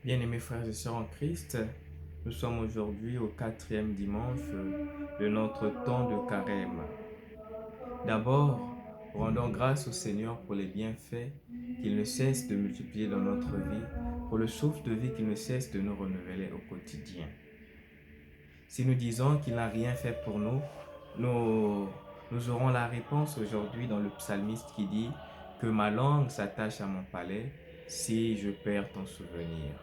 Bien-aimés frères et sœurs en Christ, nous sommes aujourd'hui au quatrième dimanche de notre temps de carême. D'abord, rendons grâce au Seigneur pour les bienfaits qu'il ne cesse de multiplier dans notre vie, pour le souffle de vie qu'il ne cesse de nous renouveler au quotidien. Si nous disons qu'il n'a rien fait pour nous, nous aurons la réponse aujourd'hui dans le psalmiste qui dit que ma langue s'attache à mon palais si je perds ton souvenir.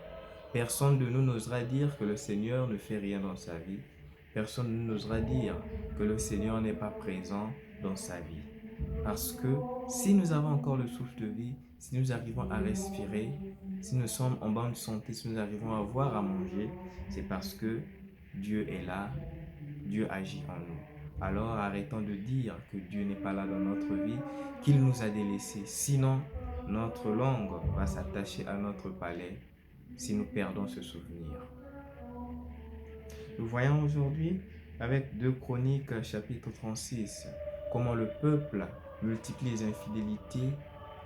Personne de nous n'osera dire que le Seigneur ne fait rien dans sa vie. Personne n'osera dire que le Seigneur n'est pas présent dans sa vie. Parce que si nous avons encore le souffle de vie, si nous arrivons à respirer, si nous sommes en bonne santé, si nous arrivons à avoir à manger, c'est parce que Dieu est là, Dieu agit en nous. Alors arrêtons de dire que Dieu n'est pas là dans notre vie, qu'il nous a délaissés. Sinon, notre langue va s'attacher à notre palais si nous perdons ce souvenir. Nous voyons aujourd'hui avec 2 Chroniques chapitre 36 comment le peuple multiplie les infidélités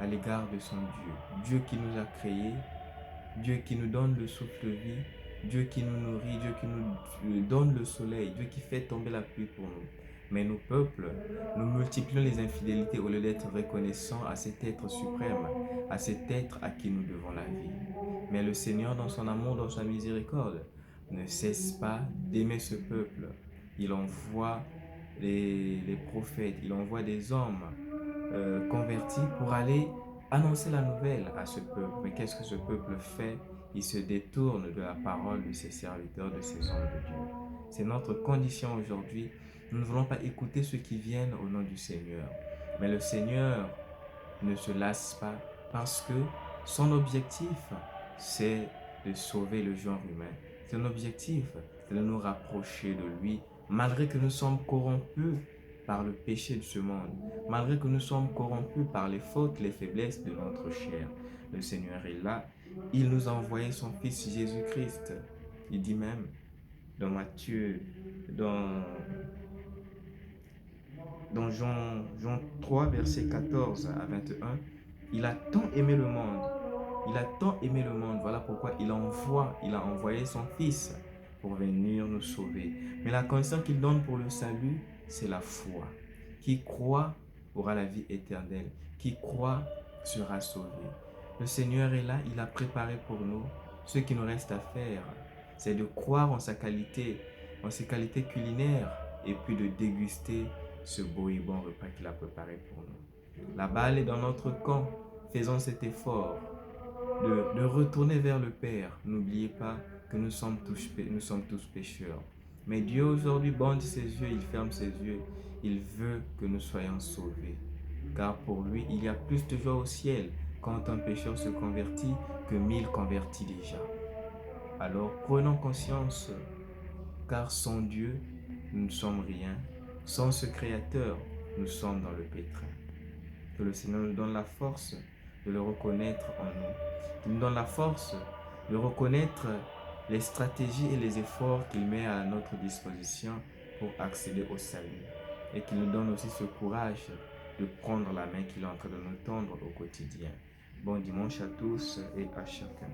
à l'égard de son Dieu. Dieu qui nous a créés, Dieu qui nous donne le souffle de vie, Dieu qui nous nourrit, Dieu qui nous donne le soleil, Dieu qui fait tomber la pluie pour nous. Mais nous, peuples, nous multiplions les infidélités au lieu d'être reconnaissants à cet être suprême, à cet être à qui nous devons la vie. Mais le Seigneur, dans son amour, dans sa miséricorde, ne cesse pas d'aimer ce peuple. Il envoie les prophètes, il envoie des hommes convertis pour aller annoncer la nouvelle à ce peuple. Mais qu'est-ce que ce peuple fait? Il se détourne de la parole de ses serviteurs, de ses hommes de Dieu. C'est notre condition aujourd'hui. Nous ne voulons pas écouter ceux qui viennent au nom du Seigneur. Mais le Seigneur ne se lasse pas parce que son objectif, c'est de sauver le genre humain. Son objectif, c'est de nous rapprocher de lui, malgré que nous sommes corrompus par le péché de ce monde, malgré que nous sommes corrompus par les fautes, les faiblesses de notre chair. Le Seigneur est là. Il nous a envoyé son Fils Jésus-Christ. Il dit même dans Matthieu, dans Jean 3, verset 14 à 21, il a tant aimé le monde. Il a tant aimé le monde. Voilà pourquoi il a envoyé son Fils pour venir nous sauver. Mais la condition qu'il donne pour le salut, c'est la foi. Qui croit aura la vie éternelle. Qui croit sera sauvé. Le Seigneur est là, il a préparé pour nous. Ce qu'il nous reste à faire, c'est de croire en sa qualité, en ses qualités culinaires, et puis de déguster ce beau et bon repas qu'il a préparé pour nous. La balle est dans notre camp. Faisons cet effort de retourner vers le Père. N'oubliez pas que nous sommes tous pécheurs. Mais Dieu aujourd'hui bande ses yeux, il ferme ses yeux. Il veut que nous soyons sauvés. Car pour lui, il y a plus de joie au ciel quand un pécheur se convertit que 1000 convertis déjà. Alors prenons conscience, car sans Dieu, nous ne sommes rien. Sans ce Créateur, nous sommes dans le pétrin. Que le Seigneur nous donne la force de le reconnaître en nous. Qu'il nous donne la force de reconnaître les stratégies et les efforts qu'il met à notre disposition pour accéder au salut. Et qu'il nous donne aussi ce courage de prendre la main qu'il est en train de nous tendre au quotidien. Bon dimanche à tous et à chacun.